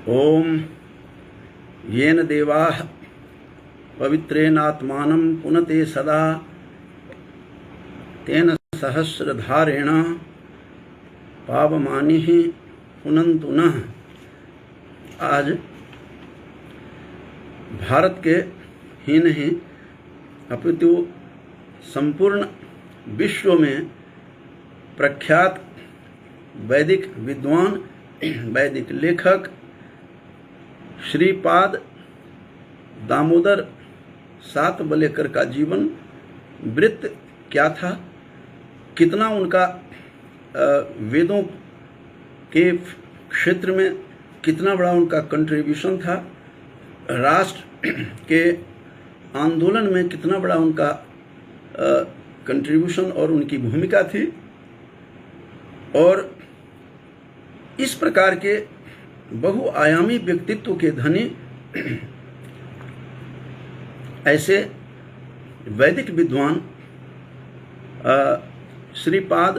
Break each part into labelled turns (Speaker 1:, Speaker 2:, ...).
Speaker 1: ओम येन देवाः पवित्रेणात्मानं पुनते सदा तेन सहस्रधारेण पावमानि पुनन्तु नः। आज भारत के ही नहीं अपितु संपूर्ण विश्व में प्रख्यात वैदिक विद्वान, वैदिक लेखक श्रीपाद दामोदर सातवलेकर का जीवन वृत्त क्या था, कितना उनका वेदों के क्षेत्र में कितना बड़ा उनका कंट्रीब्यूशन था, राष्ट्र के आंदोलन में कितना बड़ा उनका कंट्रीब्यूशन और उनकी भूमिका थी। और इस प्रकार के बहुआयामी व्यक्तित्व के धनी ऐसे वैदिक विद्वान श्रीपाद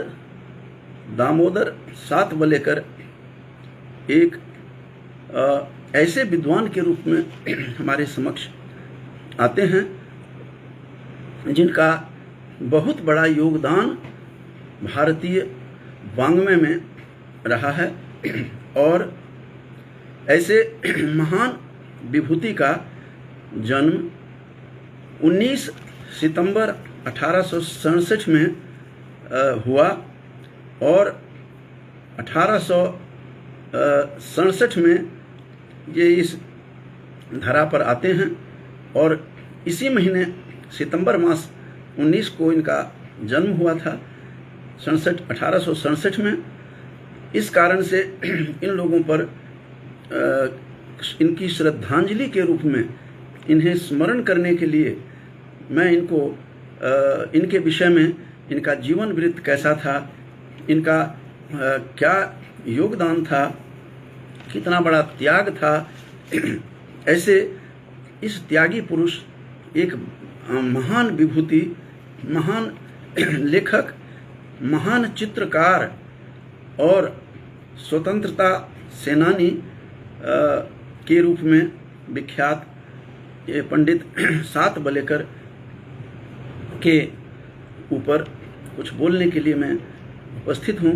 Speaker 1: दामोदर सातवलेकर एक ऐसे विद्वान के रूप में हमारे समक्ष आते हैं जिनका बहुत बड़ा योगदान भारतीय वाङ्मय में रहा है। और ऐसे महान विभूति का जन्म 19 सितंबर 1867 में हुआ और 1867 में ये इस धरा पर आते हैं और इसी महीने सितंबर मास 19 को इनका जन्म हुआ था 1867 में। इस कारण से इन लोगों पर इनकी श्रद्धांजलि के रूप में इन्हें स्मरण करने के लिए मैं इनको इनके विषय में इनका जीवन वृत्त कैसा था, इनका क्या योगदान था, कितना बड़ा त्याग था, ऐसे इस त्यागी पुरुष एक महान विभूति, महान लेखक, महान चित्रकार और स्वतंत्रता सेनानी के रूप में विख्यात ये पंडित सातवलेकर के ऊपर कुछ बोलने के लिए मैं उपस्थित हूँ।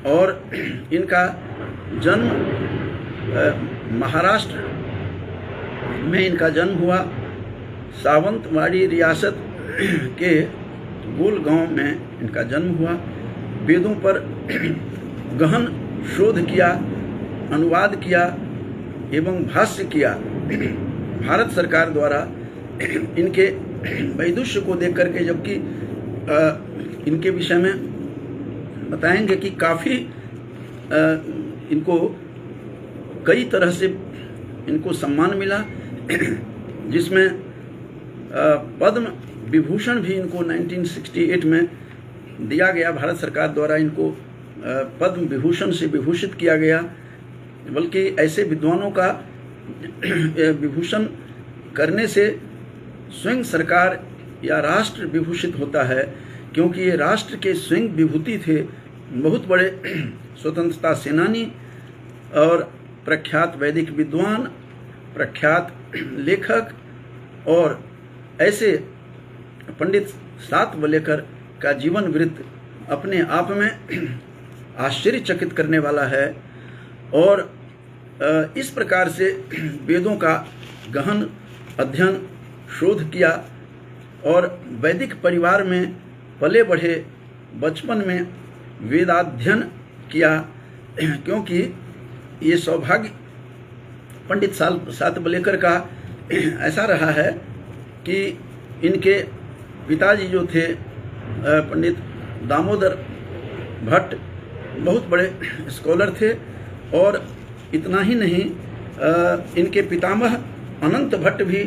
Speaker 1: और इनका जन्म महाराष्ट्र में इनका जन्म हुआ। सावंतवाड़ी रियासत के गोल गांव में इनका जन्म हुआ। वेदों पर गहन शोध किया, अनुवाद किया एवं भाष्य किया। भारत सरकार द्वारा इनके वैदुष्य को देख करके, जबकि इनके विषय में बताएंगे कि काफ़ी इनको कई तरह से इनको सम्मान मिला, जिसमें पद्म विभूषण भी इनको 1968 में दिया गया। भारत सरकार द्वारा इनको पद्म विभूषण से विभूषित किया गया। बल्कि ऐसे विद्वानों का विभूषण करने से स्वयं सरकार या राष्ट्र विभूषित होता है, क्योंकि ये राष्ट्र के स्वयं विभूति थे। बहुत बड़े स्वतंत्रता सेनानी और प्रख्यात वैदिक विद्वान, प्रख्यात लेखक और ऐसे पंडित सातवलेकर का जीवन वृत्त अपने आप में आश्चर्यचकित करने वाला है। और इस प्रकार से वेदों का गहन अध्ययन, शोध किया और वैदिक परिवार में पले बढ़े, बचपन में वेदाध्ययन किया, क्योंकि ये सौभाग्य पंडित सातवलेकर का ऐसा रहा है कि इनके पिताजी जो थे पंडित दामोदर भट्ट बहुत बड़े स्कॉलर थे। और इतना ही नहीं, इनके पितामह अनंत भट्ट भी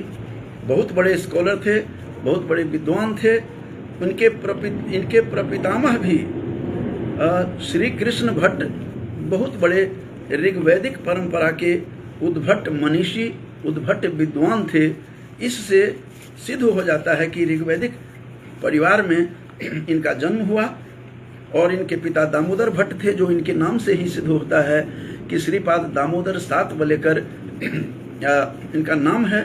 Speaker 1: बहुत बड़े स्कॉलर थे, बहुत बड़े विद्वान थे। इनके प्रपितामह भी श्री कृष्ण भट्ट बहुत बड़े ऋग्वैदिक परंपरा के उद्भट मनीषी, उद्भट विद्वान थे। इससे सिद्ध हो जाता है कि ऋग्वैदिक परिवार में इनका जन्म हुआ। और इनके पिता दामोदर भट्ट थे, जो इनके नाम से ही सिद्ध होता है कि श्रीपाद दामोदर सातवलेकर इनका नाम है।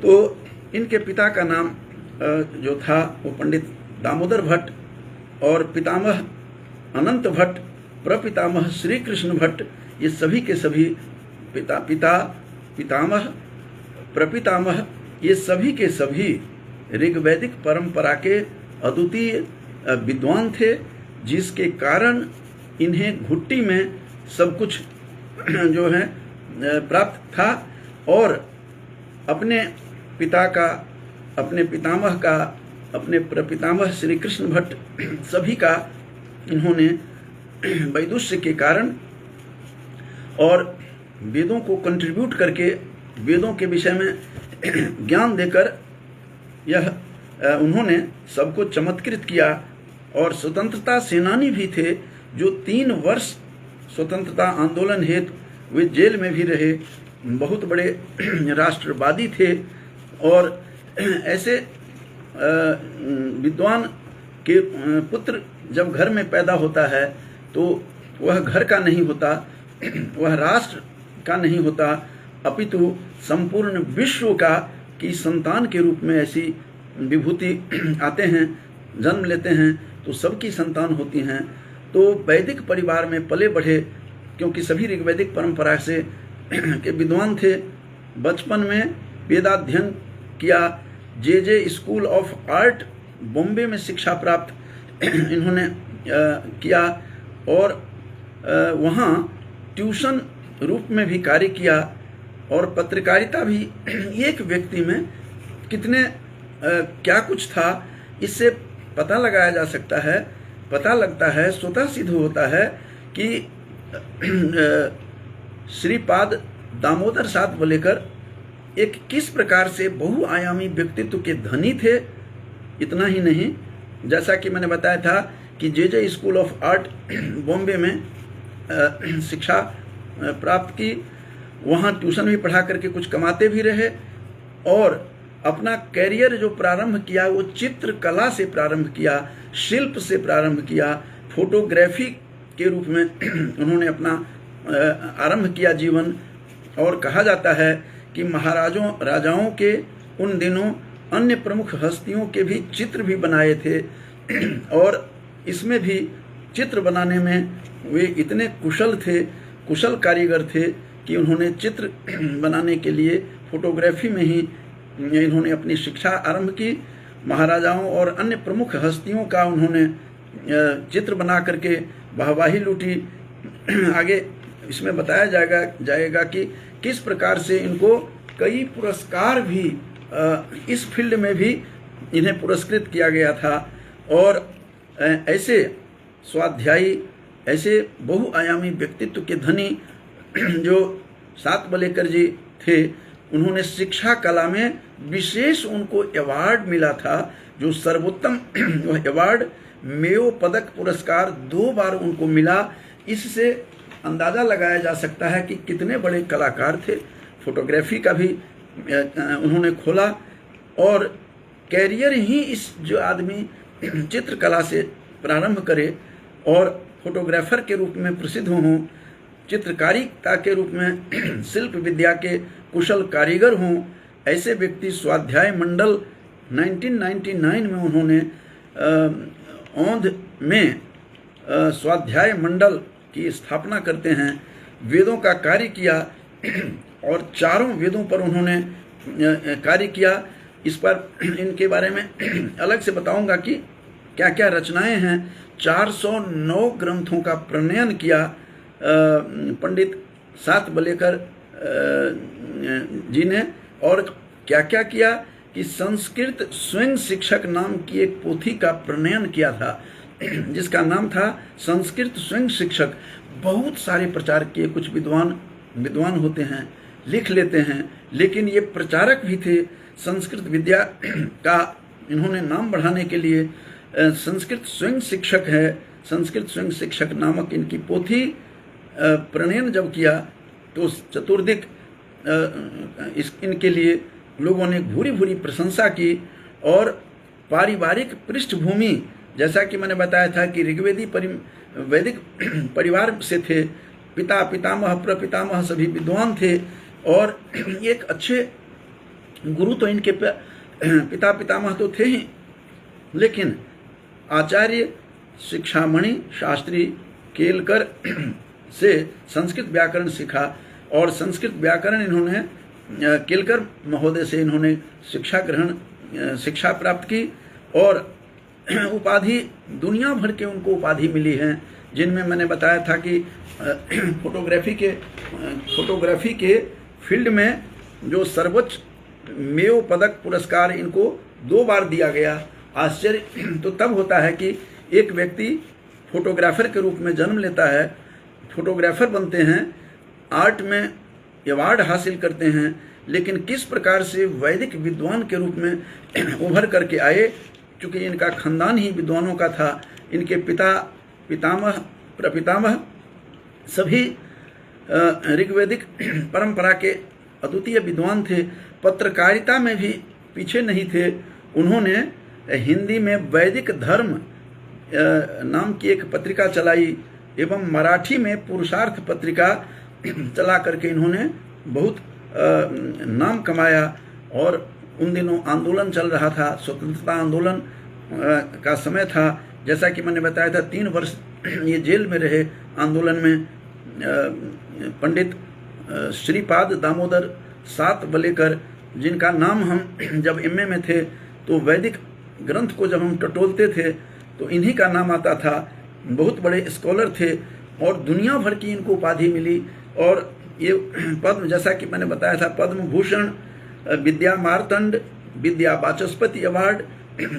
Speaker 1: तो इनके पिता का नाम जो था वो पंडित दामोदर भट्ट और पितामह अनंत भट्ट, प्रपितामह श्री कृष्ण भट्ट, ये सभी के सभी पितामह प्रपितामह ये सभी के सभी ऋग्वैदिक परंपरा के अद्वितीय विद्वान थे, जिसके कारण इन्हें घुट्टी में सब कुछ जो है प्राप्त था। और अपने पिता का, अपने पितामह का, अपने प्रपितामह श्री कृष्ण भट्ट सभी का इन्होंने वैदुष्य के कारण और वेदों को कंट्रीब्यूट करके, वेदों के विषय में ज्ञान देकर यह उन्होंने सबको चमत्कृत किया। और स्वतंत्रता सेनानी भी थे, जो 3 वर्ष स्वतंत्रता आंदोलन हेतु वे जेल में भी रहे, बहुत बड़े राष्ट्रवादी थे। और ऐसे विद्वान के पुत्र जब घर में पैदा होता है तो वह घर का नहीं होता, वह राष्ट्र का नहीं होता, अपितु संपूर्ण विश्व का की संतान के रूप में ऐसी विभूति आते हैं, जन्म लेते हैं, तो सबकी संतान होती हैं। तो वैदिक परिवार में पले बढ़े, क्योंकि सभी ऋग्वैदिक परंपरा से के विद्वान थे। बचपन में वेदाध्ययन किया, जे स्कूल ऑफ आर्ट बॉम्बे में शिक्षा प्राप्त इन्होंने किया और वहाँ ट्यूशन रूप में भी कार्य किया। और पत्रकारिता भी एक व्यक्ति में कितने क्या कुछ था, इससे पता लगाया जा सकता है। पता लगता है, स्वतः सिद्ध होता है कि श्रीपाद दामोदर सातवलेकर एक किस प्रकार से बहुआयामी व्यक्तित्व के धनी थे। इतना ही नहीं, जैसा कि मैंने बताया था कि जे स्कूल ऑफ आर्ट बॉम्बे में शिक्षा प्राप्त की, वहाँ ट्यूशन भी पढ़ा करके कुछ कमाते भी रहे और अपना कैरियर जो प्रारंभ किया वो चित्रकला से प्रारंभ किया, शिल्प से प्रारंभ किया, फोटोग्राफी के रूप में उन्होंने अपना आरंभ किया जीवन। और कहा जाता है कि राजाओं के उन दिनों अन्य प्रमुख हस्तियों के भी चित्र भी बनाए थे और इसमें भी चित्र बनाने में वे इतने कुशल कारीगर थे कि उन्होंने चित्र बनाने के लिए फोटोग्राफी में ही इन्होंने अपनी शिक्षा आरंभ की। महाराजाओं और अन्य प्रमुख हस्तियों का उन्होंने चित्र बना करके वाहवाही लूटी। आगे इसमें बताया जाएगा कि किस प्रकार से इनको कई पुरस्कार भी इस फील्ड में भी इन्हें पुरस्कृत किया गया था। और ऐसे स्वाध्यायी, ऐसे बहुआयामी व्यक्तित्व के धनी जो सातवलेकर जी थे, उन्होंने शिक्षा कला में विशेष उनको अवार्ड मिला था, जो सर्वोत्तम वह अवार्ड मेयो पदक पुरस्कार 2 बार उनको मिला। इससे अंदाज़ा लगाया जा सकता है कि कितने बड़े कलाकार थे। फोटोग्राफी का भी उन्होंने खोला और कैरियर ही इस जो आदमी चित्रकला से प्रारंभ करे और फोटोग्राफर के रूप में प्रसिद्ध हों, चित्रकारिता के रूप में शिल्प विद्या के कुशल कारीगर हों, ऐसे व्यक्ति स्वाध्याय मंडल 1999 में उन्होंने औंध में स्वाध्याय मंडल की स्थापना करते हैं। वेदों का कार्य किया और 4 वेदों पर उन्होंने कार्य किया। इस पर इनके बारे में अलग से बताऊंगा कि क्या क्या रचनाएं हैं। 409 ग्रंथों का प्रणयन किया पंडित सातवलेकर जी ने। और क्या क्या किया कि संस्कृत स्वयं शिक्षक नाम की एक पोथी का प्रणयन किया था, जिसका नाम था संस्कृत स्वयं शिक्षक। बहुत सारे प्रचार किए। कुछ विद्वान होते हैं, लिख लेते हैं, लेकिन ये प्रचारक भी थे संस्कृत विद्या का। इन्होंने नाम बढ़ाने के लिए संस्कृत स्वयं शिक्षक है, संस्कृत स्वयं शिक्षक नामक इनकी पोथी प्रणयन जब किया तो चतुर्दिक इनके लिए लोगों ने भूरी भूरी प्रशंसा की। और पारिवारिक पृष्ठभूमि, जैसा कि मैंने बताया था कि ऋग्वेदी वैदिक परिवार से थे, पिता पितामह प्रपितामह सभी विद्वान थे और एक अच्छे गुरु तो इनके पिता पितामह तो थे ही, लेकिन आचार्य शिक्षामणि शास्त्री केलकर से संस्कृत व्याकरण सीखा और संस्कृत व्याकरण इन्होंने केलकर महोदय से इन्होंने शिक्षा प्राप्त की और उपाधि दुनिया भर के उनको उपाधि मिली हैं, जिनमें मैंने बताया था कि फोटोग्राफी के फील्ड में जो सर्वोच्च मेयो पदक पुरस्कार इनको 2 बार दिया गया। आश्चर्य तो तब होता है कि एक व्यक्ति फोटोग्राफर के रूप में जन्म लेता है, फोटोग्राफर बनते हैं, आर्ट में अवार्ड हासिल करते हैं, लेकिन किस प्रकार से वैदिक विद्वान के रूप में उभर करके आए, चूँकि इनका खानदान ही विद्वानों का था। इनके पिता पितामह प्रपितामह सभी ऋग्वैदिक परंपरा के अद्वितीय विद्वान थे। पत्रकारिता में भी पीछे नहीं थे। उन्होंने हिंदी में वैदिक धर्म नाम की एक पत्रिका चलाई एवं मराठी में पुरुषार्थ पत्रिका चला करके इन्होंने बहुत नाम कमाया। और उन दिनों आंदोलन चल रहा था, स्वतंत्रता आंदोलन का समय था। जैसा कि मैंने बताया था 3 वर्ष ये जेल में रहे आंदोलन में। पंडित श्रीपाद दामोदर सातवलेकर, जिनका नाम हम जब एमए में थे तो वैदिक ग्रंथ को जब हम टटोलते थे तो इन्हीं का नाम आता था। बहुत बड़े स्कॉलर थे और दुनिया भर की इनको उपाधि मिली। और ये पद्म, जैसा कि मैंने बताया था, पद्म भूषण, विद्या मार्तंड, विद्या वाचस्पति अवार्ड,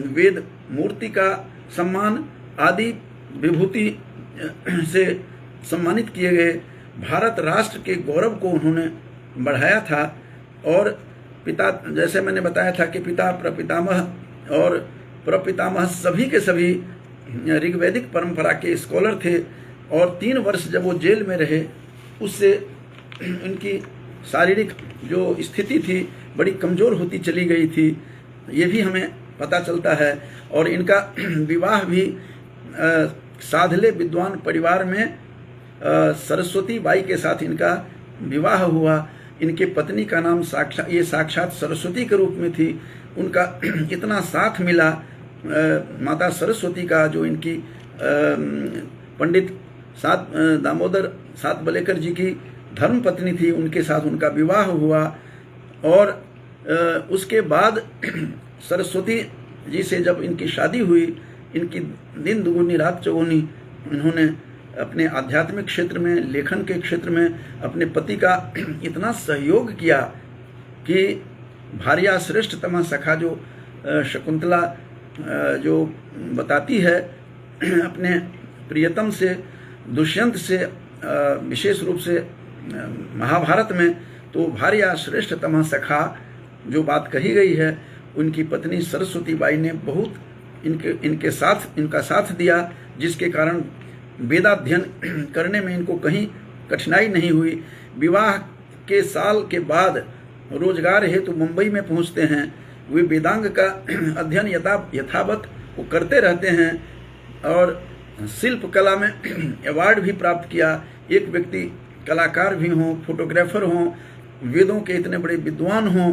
Speaker 1: वेद मूर्ति का सम्मान आदि विभूति से सम्मानित किए गए। भारत राष्ट्र के गौरव को उन्होंने बढ़ाया था। और पिता, जैसे मैंने बताया था कि पिता प्रपितामह और प्रपितामह सभी के सभी ऋग्वैदिक परंपरा के स्कॉलर थे। और 3 वर्ष जब वो जेल में रहे, उससे उनकी शारीरिक जो स्थिति थी बड़ी कमज़ोर होती चली गई थी, ये भी हमें पता चलता है। और इनका विवाह भी साधले विद्वान परिवार में सरस्वती बाई के साथ इनका विवाह हुआ। इनके पत्नी का नाम साक्षात सरस्वती के रूप में थी। उनका इतना साथ मिला माता सरस्वती का, जो इनकी पंडित दामोदर सातवलेकर जी की धर्म पत्नी थी, उनके साथ उनका विवाह हुआ। और उसके बाद सरस्वती जी से जब इनकी शादी हुई, इनकी दिन दुगुनी रात चौगुनी इन्होंने अपने आध्यात्मिक क्षेत्र में, लेखन के क्षेत्र में अपने पति का इतना सहयोग किया कि भार्या श्रेष्ठतमा सखा जो शकुंतला जो बताती है अपने प्रियतम से, दुष्यंत से, विशेष रूप से महाभारत में, तो भार्या श्रेष्ठतमा सखा जो बात कही गई है, उनकी पत्नी सरस्वती बाई ने बहुत इनका साथ दिया, जिसके कारण वेदाध्ययन करने में इनको कहीं कठिनाई नहीं हुई। विवाह के साल के बाद रोजगार हेतु मुंबई में पहुंचते हैं। वे वेदांग का अध्ययन यथावत वो करते रहते हैं और शिल्प कला में अवार्ड भी प्राप्त किया। एक व्यक्ति कलाकार भी हों, फोटोग्राफर हों, वेदों के इतने बड़े विद्वान हों।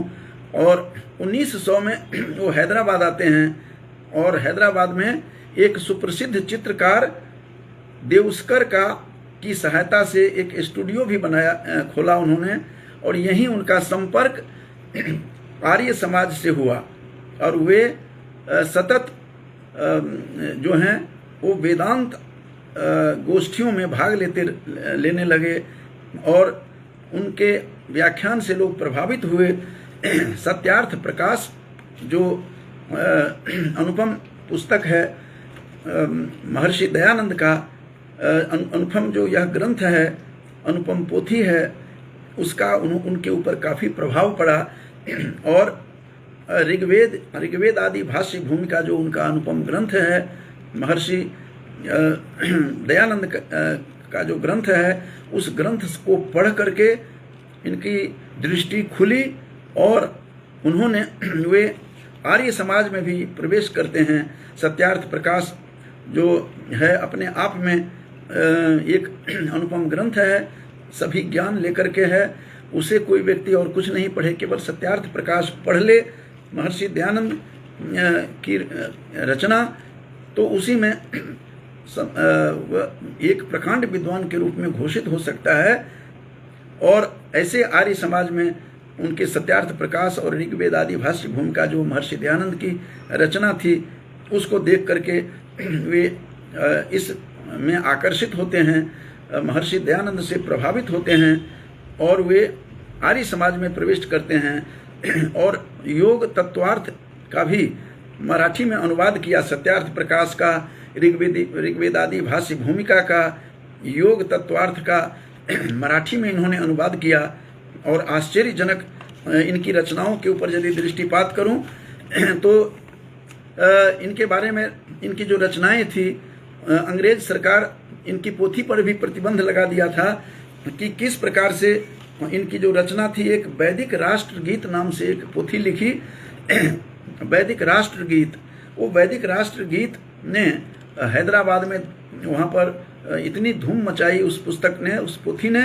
Speaker 1: और 1900 में वो हैदराबाद आते हैं और हैदराबाद में एक सुप्रसिद्ध चित्रकार देवस्कर की सहायता से एक स्टूडियो भी खोला उन्होंने। और यहीं उनका संपर्क आर्य समाज से हुआ और वे सतत जो हैं वो वेदांत गोष्ठियों में भाग लेने लगे और उनके व्याख्यान से लोग प्रभावित हुए। सत्यार्थ प्रकाश जो अनुपम पुस्तक है महर्षि दयानंद का, अनुपम जो यह ग्रंथ है, अनुपम पोथी है, उसका उनके ऊपर काफ़ी प्रभाव पड़ा। और ऋग्वेद आदि भाष्य भूमिका जो उनका अनुपम ग्रंथ है, महर्षि दयानंद का जो ग्रंथ है, उस ग्रंथ को पढ़ करके इनकी दृष्टि खुली और वे आर्य समाज में भी प्रवेश करते हैं। सत्यार्थ प्रकाश जो है अपने आप में एक अनुपम ग्रंथ है, सभी ज्ञान लेकर के है, उसे कोई व्यक्ति और कुछ नहीं पढ़े, केवल सत्यार्थ प्रकाश पढ़ ले, महर्षि दयानंद की रचना, तो उसी में एक प्रकांड विद्वान के रूप में घोषित हो सकता है। और ऐसे आर्य समाज में उनके सत्यार्थ प्रकाश और ऋग्वेद आदि भाष्य भूमिका जो महर्षि दयानंद की रचना थी, उसको देख करके वे इस में आकर्षित होते हैं, महर्षि दयानंद से प्रभावित होते हैं और वे आर्य समाज में प्रवेश करते हैं और योग तत्वार्थ का भी मराठी में अनुवाद किया, सत्यार्थ प्रकाश का, ऋग्वेद आदि भाष्य भूमिका का, योग तत्वार्थ का मराठी में इन्होंने अनुवाद किया। और आश्चर्यजनक इनकी रचनाओं के ऊपर यदि दृष्टिपात करूं तो इनके बारे में, इनकी जो रचनाएं थी, अंग्रेज सरकार इनकी पोथी पर भी प्रतिबंध लगा दिया था कि किस प्रकार से इनकी जो रचना थी, एक वैदिक राष्ट्रगीत नाम से एक पोथी लिखी, वैदिक राष्ट्रगीत। वो वैदिक राष्ट्रगीत ने हैदराबाद में वहाँ पर इतनी धूम मचाई उस पुस्तक ने, उस पोथी ने,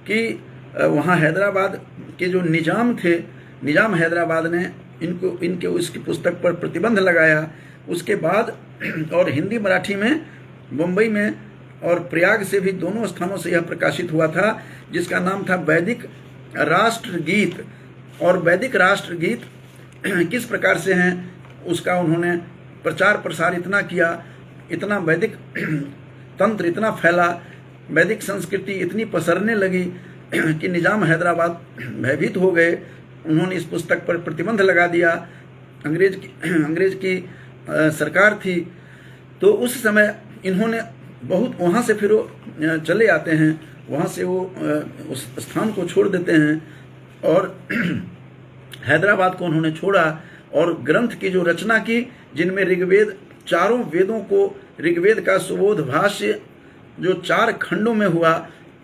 Speaker 1: कि वहाँ हैदराबाद के जो निजाम थे, निजाम हैदराबाद ने इनके उसकी पुस्तक पर प्रतिबंध लगाया। उसके बाद और हिंदी मराठी में मुंबई में और प्रयाग से भी दोनों स्थानों से यह प्रकाशित हुआ था, जिसका नाम था वैदिक राष्ट्रगीत। और वैदिक राष्ट्रगीत किस प्रकार से हैं उसका उन्होंने प्रचार प्रसार इतना किया, इतना वैदिक तंत्र इतना फैला, वैदिक संस्कृति इतनी पसरने लगी कि निजाम हैदराबाद भयभीत हो गए। उन्होंने इस पुस्तक पर प्रतिबंध लगा दिया। अंग्रेज की सरकार थी, तो उस समय इन्होंने बहुत, वहाँ से फिर वो चले आते हैं, वहाँ से वो उस स्थान को छोड़ देते हैं और हैदराबाद को उन्होंने छोड़ा और ग्रंथ की जो रचना की, जिनमें ऋग्वेद, चारों वेदों को, ऋग्वेद का सुबोध भाष्य जो 4 खंडों में हुआ,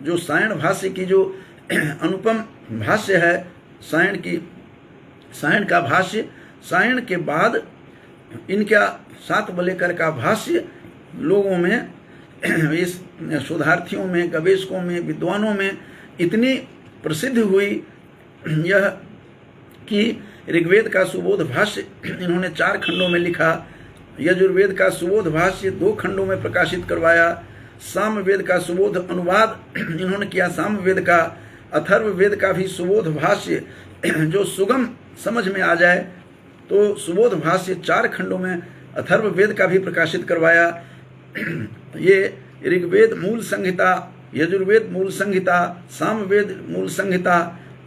Speaker 1: जो सायण भाष्य की जो अनुपम भाष्य है, सायण का भाष्य, सायण के बाद इनका सातवलेकर का भाष्य लोगों में, इस शोधार्थियों में, गवेषकों में, विद्वानों में इतनी प्रसिद्ध हुई यह कि ऋग्वेद का सुबोध भाष्य इन्होंने 4 खंडों में लिखा, यजुर्वेद का सुबोध भाष्य 2 खंडों में प्रकाशित करवाया, सामवेद का सुबोध अनुवाद इन्होंने किया, सामवेद का, अथर्ववेद का भी सुबोध भाष्य जो सुगम समझ में आ जाए, तो सुबोध भाष्य 4 खंडों में अथर्ववेद का भी प्रकाशित करवाया। ये ऋग्वेद मूल संहिता, यजुर्वेद मूल संहिता, सामवेद मूल संहिता,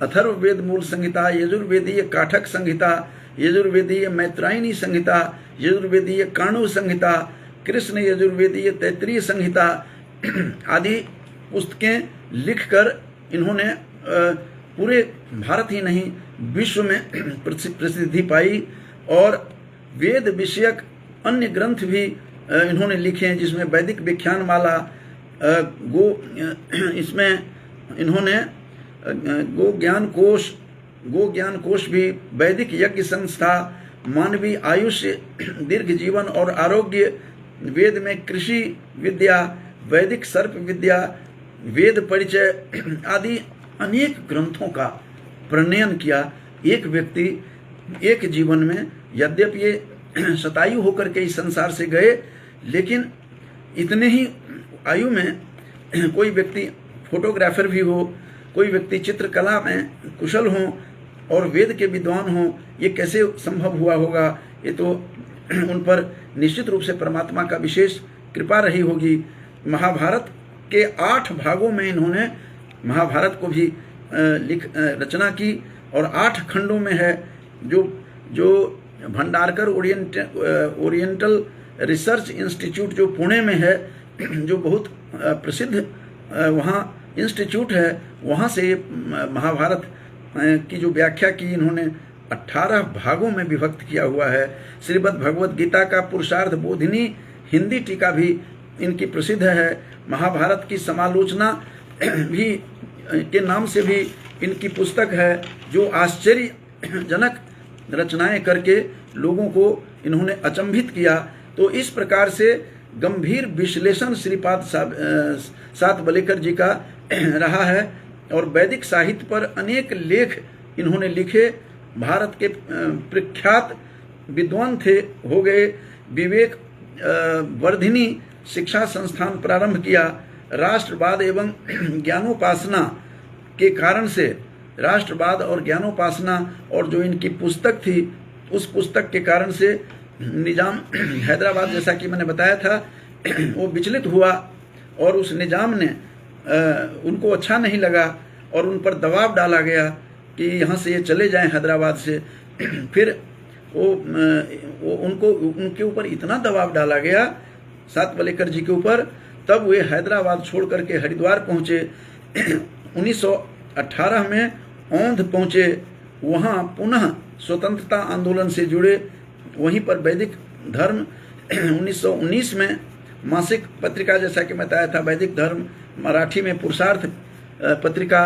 Speaker 1: अथर्ववेद मूल संहिता, यजुर्वेदीय काठक संहिता, यजुर्वेदीय मैत्रायणी संहिता, यजुर्वेदीय काणु संहिता, कृष्ण यजुर्वेदीय तैत्रीय संहिता आदि पुस्तकें लिखकर इन्होंने पूरे भारत ही नहीं विश्व में प्रसिद्धि पाई। और वेद विषयक अन्य ग्रंथ भी इन्होंने लिखे हैं, जिसमें वैदिक व्याख्यान माला, इसमें इन्होंने गो ज्ञान कोश भी, वैदिक यज्ञ संस्था, मानवीय आयुष्य, दीर्घ जीवन और आरोग्य, वेद में कृषि विद्या, वैदिक सर्प विद्या, वेद परिचय आदि अनेक ग्रंथों का प्रणयन किया। एक व्यक्ति एक जीवन में, यद्यपि ये शतायु होकर के इस संसार से गए, लेकिन इतने ही आयु में कोई व्यक्ति फोटोग्राफर भी हो, कोई व्यक्ति चित्रकला में कुशल हो और वेद के विद्वान हो, ये कैसे संभव हुआ होगा? ये तो उन पर निश्चित रूप से परमात्मा का विशेष कृपा रही होगी। महाभारत के 8 भागों में इन्होंने महाभारत को भी रचना की और 8 खंडों में है। जो भंडारकर ओरिएंटल रिसर्च इंस्टीट्यूट जो पुणे में है, जो बहुत प्रसिद्ध वहाँ इंस्टीट्यूट है, वहाँ से महाभारत की जो व्याख्या की इन्होंने 18 भागों में विभक्त किया हुआ है। श्रीमद् भगवद गीता का पुरुषार्थ बोधिनी हिंदी टीका भी इनकी प्रसिद्ध है। महाभारत की समालोचना भी के नाम से भी इनकी पुस्तक है, जो आश्चर्यजनक रचनाएं करके लोगों को इन्होंने अचंभित किया। तो इस प्रकार से गंभीर विश्लेषण श्रीपाद सातवलेकर जी का रहा है और वैदिक साहित्य पर अनेक लेख इन्होंने लिखे। भारत के प्रख्यात विद्वान थे, हो गए। विवेक वर्धिनी शिक्षा संस्थान प्रारंभ किया। राष्ट्रवाद एवं ज्ञानोपासना के कारण से, राष्ट्रवाद और ज्ञानोपासना और जो इनकी पुस्तक थी, उस पुस्तक के कारण से निजाम हैदराबाद, जैसा कि मैंने बताया था, वो विचलित हुआ और उस निजाम ने उनको अच्छा नहीं लगा और उन पर दबाव डाला गया कि यहाँ से ये चले जाएं हैदराबाद से। फिर वो उनके ऊपर इतना दबाव डाला गया सातवलेकर जी के ऊपर, तब वे हैदराबाद छोड़ करके हरिद्वार पहुँचे। 1918 में औंध पहुँचे, वहाँ पुनः स्वतंत्रता आंदोलन से जुड़े। वहीं पर वैदिक धर्म 1919 में मासिक पत्रिका, जैसा कि बताया था, वैदिक धर्म मराठी में पुरुषार्थ पत्रिका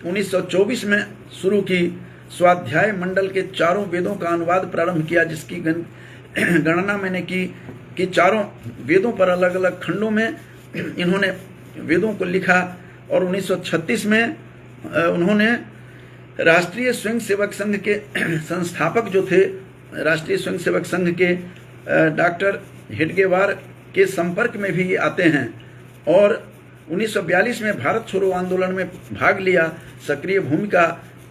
Speaker 1: 1924 में शुरू की। स्वाध्याय मंडल के चारों वेदों का अनुवाद प्रारंभ किया, जिसकी गणना मैंने की कि चारों वेदों पर अलग अलग खंडों में इन्होंने वेदों को लिखा। और 1936 में उन्होंने राष्ट्रीय स्वयंसेवक संघ के संस्थापक जो थे, राष्ट्रीय स्वयंसेवक संघ के डॉक्टर हेडगेवार के संपर्क में भी आते हैं और 1942 में भारत छोड़ो आंदोलन में भाग लिया, सक्रिय भूमिका।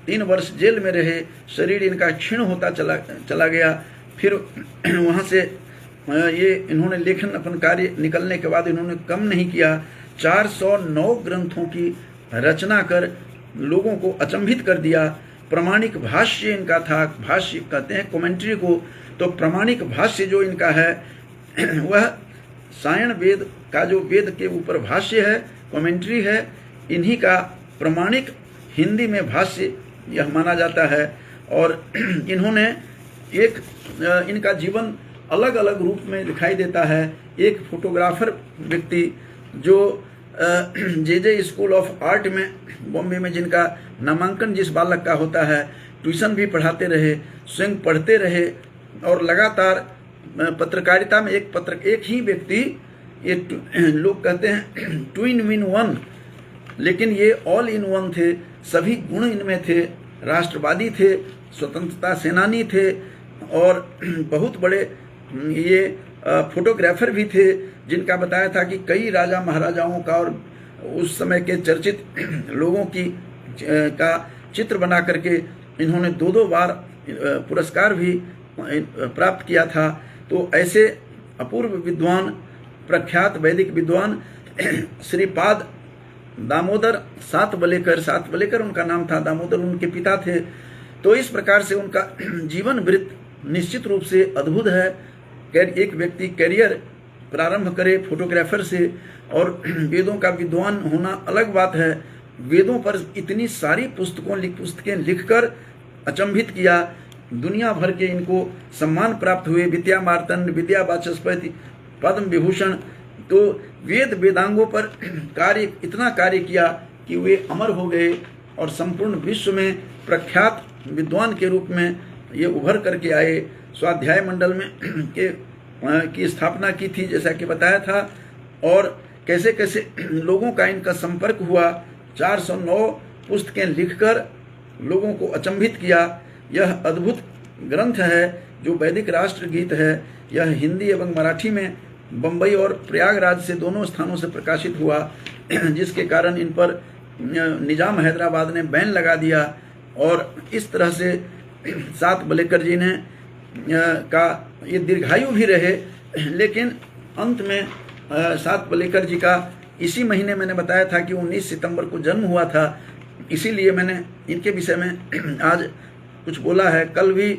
Speaker 1: 3 वर्ष जेल में रहे, शरीर इनका क्षीण होता चला गया। फिर वहाँ से ये इन्होंने लेखन अपन कार्य निकलने के बाद इन्होंने कम नहीं किया। 409 ग्रंथों की रचना कर लोगों को अचंभित कर दिया। प्रामाणिक भाष्य इनका था, भाष्य कहते हैं कमेंट्री को, तो प्रामाणिक भाष्य जो इनका है वह सायण वेद का जो वेद के ऊपर भाष्य है, कमेंट्री है, इन्हीं का प्रामाणिक हिंदी में भाष्य यह माना जाता है। और इन्होंने एक इनका जीवन अलग अलग रूप में दिखाई देता है। एक फोटोग्राफर व्यक्ति जो जे स्कूल ऑफ आर्ट में बॉम्बे में जिनका नामांकन जिस बालक का होता है, ट्यूशन भी पढ़ाते रहे, स्वयं पढ़ते रहे और लगातार पत्रकारिता में एक ही व्यक्ति, ये लोग कहते हैं ट्विन विन वन, लेकिन ये ऑल इन वन थे। सभी गुण इनमें थे। राष्ट्रवादी थे, स्वतंत्रता सेनानी थे और बहुत बड़े ये फोटोग्राफर भी थे, जिनका बताया था कि कई राजा महाराजाओं का और उस समय के चर्चित लोगों की का चित्र बना करके इन्होंने 2 बार पुरस्कार भी प्राप्त किया था। तो ऐसे अपूर्व विद्वान, प्रख्यात वैदिक विद्वान श्रीपाद दामोदर सातवलेकर उनका नाम था, दामोदर उनके पिता थे। तो इस प्रकार से उनका जीवन वृत्त निश्चित रूप से अद्भुत है। एक व्यक्ति करियर प्रारंभ करे फोटोग्राफर से और वेदों का विद्वान होना अलग बात है। वेदों पर इतनी सारी पुस्तकें लिखकर अचंभित किया। दुनिया भर के इनको सम्मान प्राप्त हुए, विद्या मार्तंड, विद्या वाचस्पति, पद्म विभूषण। तो वेदांगों पर इतना कार्य किया कि वे अमर हो गए और संपूर्ण विश्व में प्रख्यात विद्वान के रूप में ये उभर करके आए। स्वाध्याय मंडल में की स्थापना की थी, जैसा कि बताया था, और कैसे कैसे लोगों का इनका संपर्क हुआ। 409 पुस्तकें लिखकर लोगों को अचंभित किया। यह अद्भुत ग्रंथ है जो वैदिक राष्ट्रगीत है। यह हिंदी एवं मराठी में बम्बई और प्रयागराज से दोनों स्थानों से प्रकाशित हुआ, जिसके कारण इन पर निजाम हैदराबाद ने बैन लगा दिया। और इस तरह से सातवलेकर जी ने का ये दीर्घायु भी रहे, लेकिन अंत में सातवलेकर जी का इसी महीने मैंने बताया था कि 19 सितंबर को जन्म हुआ था, इसीलिए मैंने इनके विषय में आज कुछ बोला है। कल भी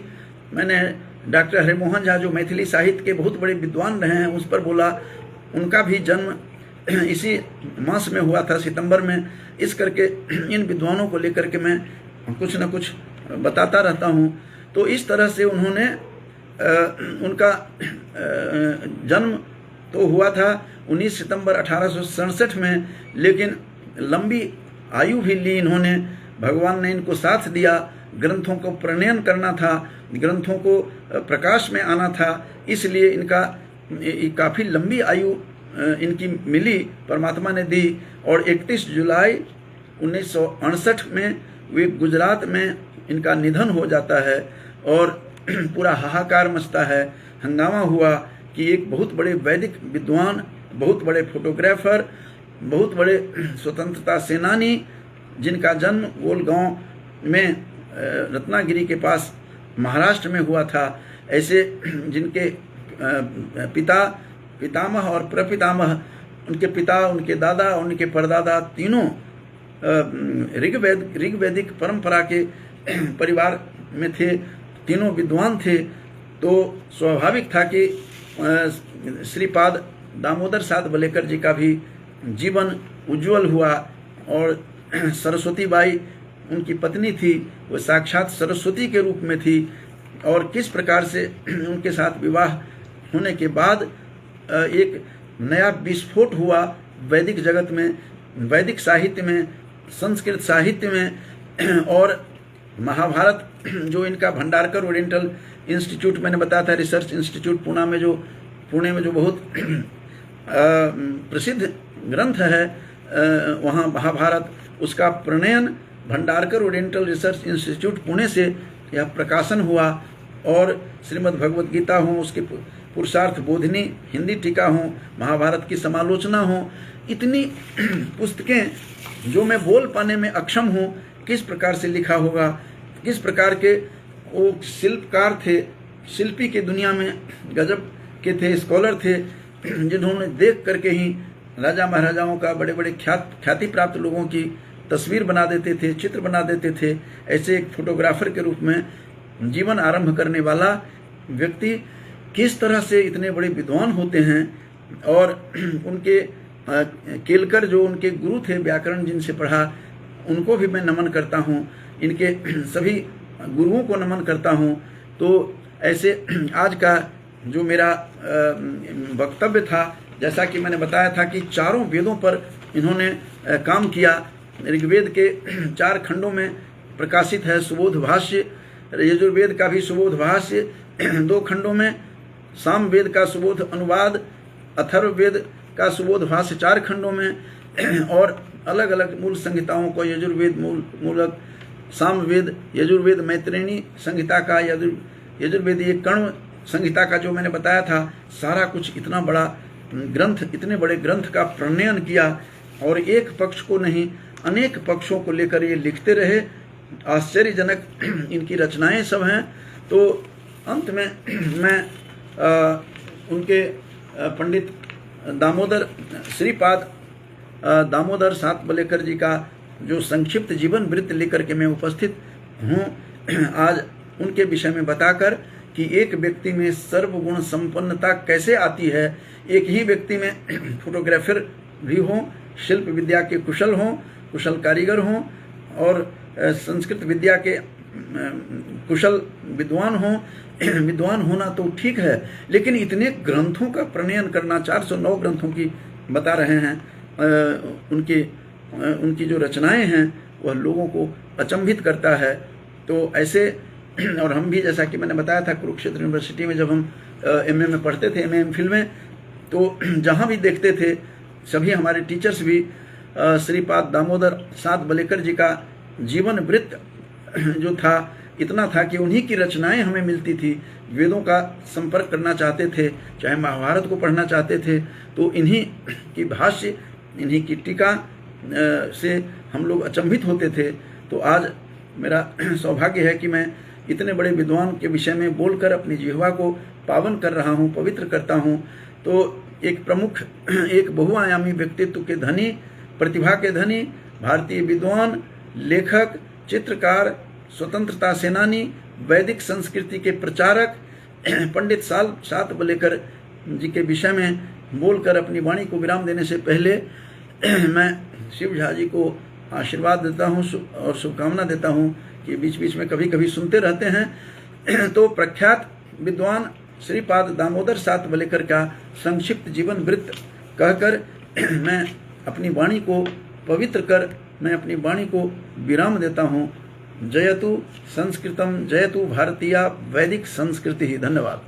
Speaker 1: मैंने डॉक्टर हरिमोहन झा जो मैथिली साहित्य के बहुत बड़े विद्वान रहे हैं उस पर बोला। उनका भी जन्म इसी मास में हुआ था, सितंबर में। इस करके इन विद्वानों को लेकर के मैं कुछ न कुछ बताता रहता हूँ। तो इस तरह से उन्होंने उनका जन्म तो हुआ था 19 सितंबर 1867 में, लेकिन लंबी आयु भी ली इन्होंने। भगवान ने इनको साथ दिया। ग्रंथों को प्रणयन करना था, ग्रंथों को प्रकाश में आना था, इसलिए इनका काफ़ी लंबी आयु इनकी मिली, परमात्मा ने दी। और 31 जुलाई 1968 में वे गुजरात में इनका निधन हो जाता है और पूरा हाहाकार मचता है। हंगामा हुआ कि एक बहुत बड़े वैदिक विद्वान, बहुत बड़े फोटोग्राफर, बहुत बड़े स्वतंत्रता सेनानी, जिनका जन्म गोलगांव में रत्नागिरी के पास महाराष्ट्र में हुआ था, ऐसे जिनके पितामह और प्रपितामह, उनके पिता, उनके दादा, उनके परदादा तीनों ऋग्वैदिक परंपरा के परिवार में थे, तीनों विद्वान थे। तो स्वाभाविक था कि श्रीपाद दामोदर सात वलेकर जी का भी जीवन उज्जवल हुआ। और सरस्वती बाई उनकी पत्नी थी, वो साक्षात सरस्वती के रूप में थी। और किस प्रकार से उनके साथ विवाह होने के बाद एक नया विस्फोट हुआ वैदिक जगत में, वैदिक साहित्य में, संस्कृत साहित्य में। और महाभारत जो इनका भंडारकर ओरिएंटल इंस्टीट्यूट, मैंने बताया था रिसर्च इंस्टीट्यूट पुणे में जो बहुत प्रसिद्ध ग्रंथ है, वहाँ महाभारत, उसका प्रणयन Bhandarkar oriental research institute Pune से यह प्रकाशन हुआ। और श्रीमद् भगवद गीता हो, उसके पुरुषार्थ बोधिनी हिंदी टीका हो, महाभारत की समालोचना हो, इतनी पुस्तकें जो मैं बोल पाने में अक्षम हूँ, किस प्रकार से लिखा होगा, किस प्रकार के वो शिल्पकार थे, शिल्पी की दुनिया में गजब के थे, स्कॉलर थे, जिन्होंने देख करके ही राजा महाराजाओं का, बड़े बड़े ख्याति प्राप्त लोगों की तस्वीर बना देते थे, चित्र बना देते थे। ऐसे एक फोटोग्राफर के रूप में जीवन आरंभ करने वाला व्यक्ति किस तरह से इतने बड़े विद्वान होते हैं। और उनके केलकर जो उनके गुरु थे, व्याकरण जिनसे पढ़ा, उनको भी मैं नमन करता हूँ, इनके सभी गुरुओं को नमन करता हूँ। तो ऐसे आज का जो मेरा वक्तव्य था, जैसा कि मैंने बताया था कि चारों वेदों पर इन्होंने काम किया। ऋग्वेद के 4 खंडों में प्रकाशित है सुबोध भाष्य, यजुर्वेद का भी सुबोध भाष्य 2 खंडों में, सामवेद का सुबोध अनुवाद, अथर्ववेद का सुबोध भाष्य 4 खंडों में। और अलग अलग मूल संहिताओं को, यजुर्वेद मूलक, सामवेद, यजुर्वेद मैत्रेयी संहिता का, यजुर्वेदीय कण्व संहिता का जो मैंने बताया था, सारा कुछ इतना बड़ा ग्रंथ, इतने बड़े ग्रंथ का प्रणयन किया। और एक पक्ष को नहीं, अनेक पक्षों को लेकर ये लिखते रहे। आश्चर्यजनक इनकी रचनाएं सब हैं। तो अंत में मैं उनके पंडित दामोदर, श्रीपाद दामोदर सात वलेकर जी का जो संक्षिप्त जीवन वृत्त लेकर के मैं उपस्थित हूँ आज, उनके विषय में बताकर कि एक व्यक्ति में सर्वगुण संपन्नता कैसे आती है। एक ही व्यक्ति में फोटोग्राफर भी हों, शिल्प विद्या के कुशल हों, कुशल कारीगर हों, और संस्कृत विद्या के कुशल विद्वान हों। विद्वान होना तो ठीक है, लेकिन इतने ग्रंथों का प्रणयन करना, 409 ग्रंथों की बता रहे हैं, उनकी जो रचनाएं हैं वह लोगों को अचंभित करता है। तो ऐसे, और हम भी, जैसा कि मैंने बताया था, कुरुक्षेत्र यूनिवर्सिटी में जब हम एमए में पढ़ते थे, एमए एमफिल में, तो जहाँ भी देखते थे, सभी हमारे टीचर्स भी श्रीपाद दामोदर सात वलेकर जी का जीवन वृत्त जो था, इतना था कि उन्हीं की रचनाएं हमें मिलती थी। वेदों का संपर्क करना चाहते थे, चाहे महाभारत को पढ़ना चाहते थे, तो इन्हीं की भाष्य, इन्हीं की टीका से हम लोग अचंभित होते थे। तो आज मेरा सौभाग्य है कि मैं इतने बड़े विद्वान के विषय में बोलकर अपनी जिह्वा को पावन कर रहा हूँ, पवित्र करता हूँ। तो एक प्रमुख, एक बहुआयामी व्यक्तित्व के धनी, प्रतिभा के धनी, भारतीय विद्वान, लेखक, चित्रकार, स्वतंत्रता सेनानी, वैदिक संस्कृति के प्रचारक पंडित सात वलेकर जी के विषय में बोलकर अपनी वाणी को विराम देने से पहले मैं शिव झा जी को आशीर्वाद देता हूँ और शुभकामना देता हूँ कि बीच बीच में कभी कभी सुनते रहते हैं। तो प्रख्यात विद्वान श्रीपाद दामोदर सात वलेकर का संक्षिप्त जीवन वृत्त कहकर मैं अपनी वाणी को पवित्र कर, मैं अपनी वाणी को विराम देता हूँ। जयतु संस्कृतम, जयतु भारतीय वैदिक संस्कृति। धन्यवाद।